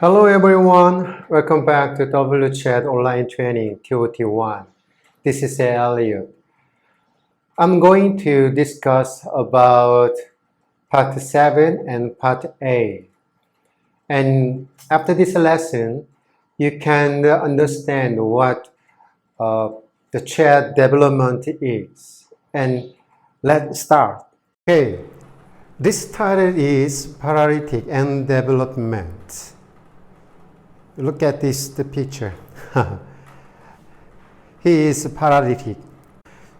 Hello everyone, welcome back to WCHED online training TOT-1. This is Elliot. I'm going to discuss about part 7 and part A. And after this lesson, you can understand what the CHED development is. And let's start. Okay, this title is Paralytic and Development. Look at the picture. He is paralytic.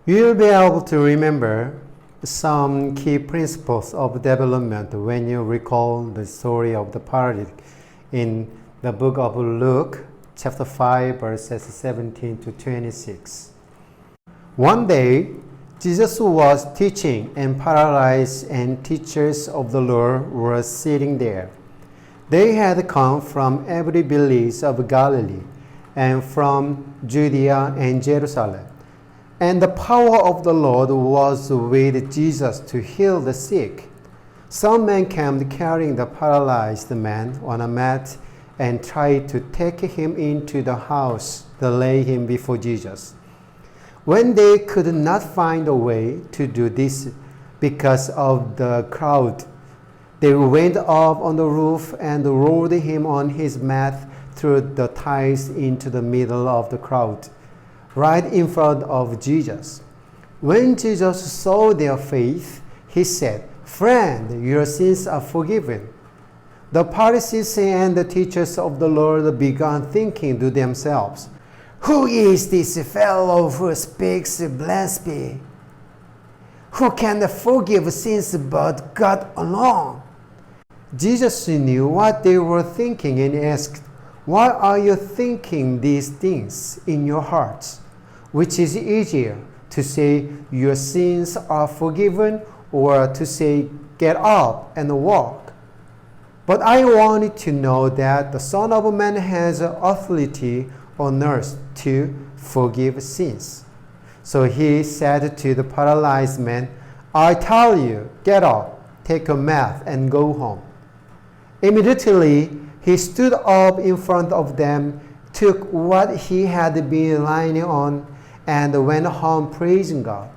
You'll be able to remember some key principles of development when you recall the story of the paralytic in the book of Luke, chapter 5, verses 17 to 26. One day, Jesus was teaching, and paralyzed and teachers of the law were sitting there. They had come from every village of Galilee and from Judea and Jerusalem. And the power of the Lord was with Jesus to heal the sick. Some men came carrying the paralyzed man on a mat and tried to take him into the house to lay him before Jesus. When they could not find a way to do this because of the crowd, they went up on the roof and rolled him on his mat through the tiles into the middle of the crowd, right in front of Jesus. When Jesus saw their faith, he said, "Friend, your sins are forgiven." The Pharisees and the teachers of the law began thinking to themselves, "Who is this fellow who speaks blasphemy? Who can forgive sins but God alone?" Jesus knew what they were thinking and asked, "Why are you thinking these things in your hearts? Which is easier, to say your sins are forgiven or to say get up and walk? But I want you to know that the Son of Man has authority on earth to forgive sins." So he said to the paralyzed man, "I tell you, get up, take your mat and go home." Immediately, he stood up in front of them, took what he had been lying on, and went home praising God.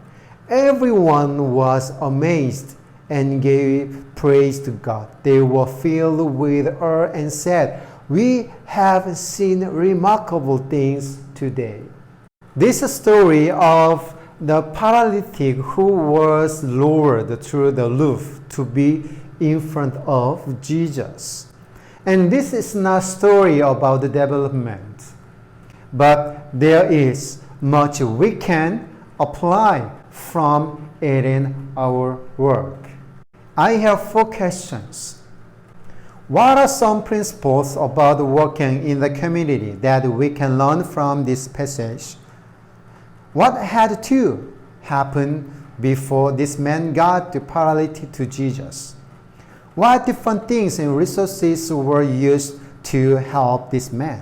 Everyone was amazed and gave praise to God. They were filled with awe and said, "We have seen remarkable things today." This story of the paralytic who was lowered through the roof to be in front of Jesus. And this is not a story about the development, but there is much we can apply from it in our work. I have 4 questions. What are some principles about working in the community that we can learn from this passage? What had to happen before this man got the paralytic to Jesus? What different things and resources were used to help this man?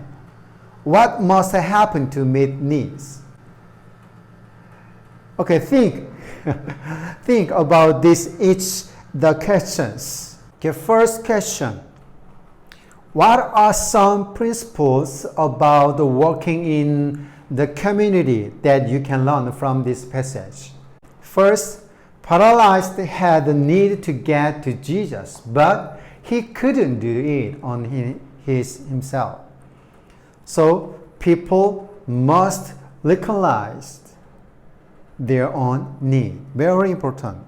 What must happen to meet needs? Okay, think about the questions. Okay, first question. What are some principles about working in the community that you can learn from this passage? First, paralyzed had the need to get to Jesus, but he couldn't do it on himself. So people must recognize their own need. Very important.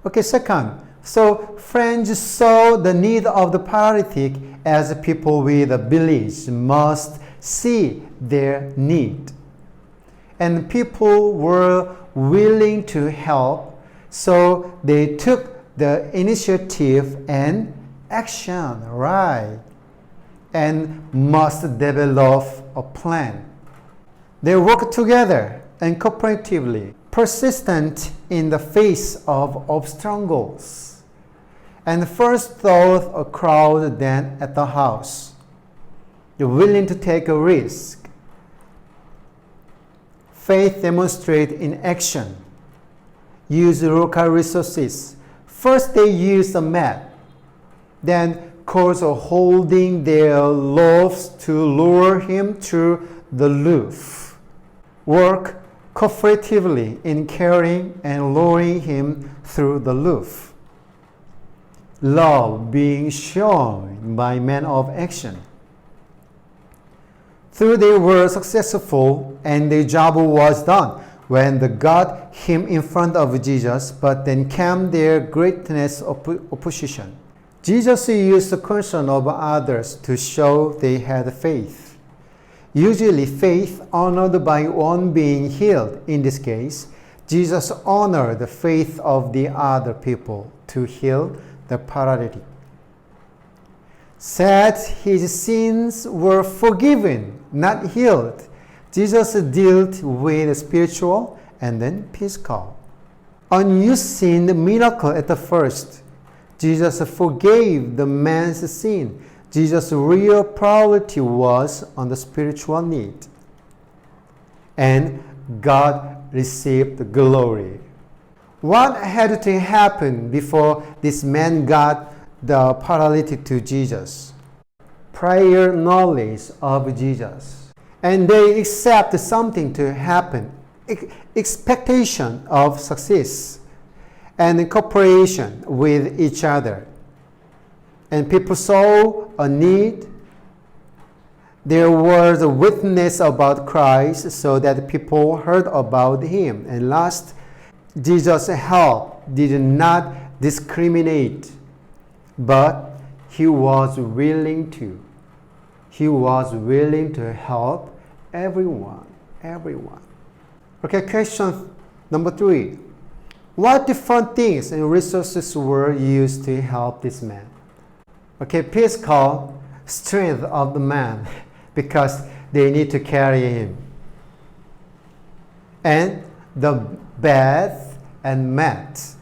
Okay, second, so friends saw the need of the paralytic as people with a village must see their need. And people were willing to help, so they took the initiative and action, right? And must develop a plan. They work together and cooperatively, persistent in the face of obstacles. And first thought a crowd, then at the house. You're willing to take a risk. Faith demonstrated in action. Use local resources. First they used a mat. Then calls holding their loaves to lure him to the roof. Work cooperatively in carrying and lowering him through the roof. Love being shown by men of action. Though they were successful and the job was done when they got him in front of Jesus, but then came their greatness opposition. Jesus used the concern of others to show they had faith. Usually faith honored by one being healed. In this case, Jesus honored the faith of the other people to heal the paralytic. Said his sins were forgiven, not healed. Jesus dealt with spiritual and then physical. Unseen miracle at the first. Jesus forgave the man's sin. Jesus' real priority was on the spiritual need. And God received the glory. What had to happen before this man got the paralytic to Jesus? Prior knowledge of Jesus. And they accept something to happen. Expectation of success. And cooperation with each other. And people saw a need. There was a witness about Christ so that people heard about him. And last, Jesus' help did not discriminate, but he was willing to. He was willing to help everyone. Okay, question number 3. What different things and resources were used to help this man? Okay, physical strength of the man because they need to carry him. And the bed and mat.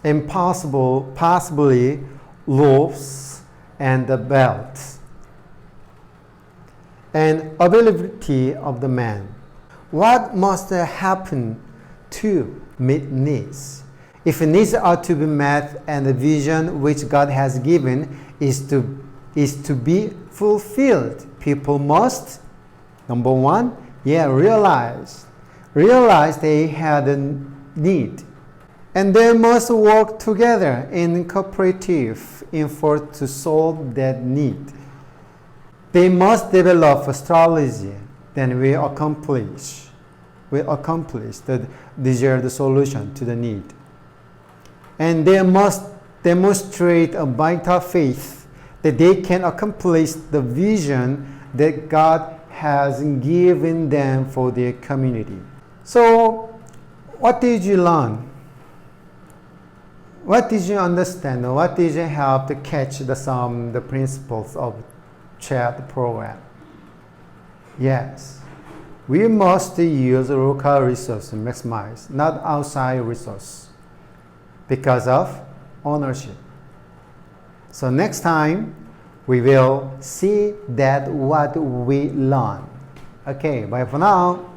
And possibly loaves and the belt. And availability of the man. What must happen to meet needs? If needs are to be met and the vision which God has given is to be fulfilled, people must, number 1, realize they had a need. And they must work together in cooperative effort to solve that need. They must develop a strategy, then we accomplish the desired solution to the need. And they must demonstrate a vital faith that they can accomplish the vision that God has given them for their community. So, what did you learn? What did you understand? What did you help to catch the principles of WCHED program? Yes, we must use local resource to maximize, not outside resource, because of ownership. So next time, we will see that what we learn. Okay, bye for now.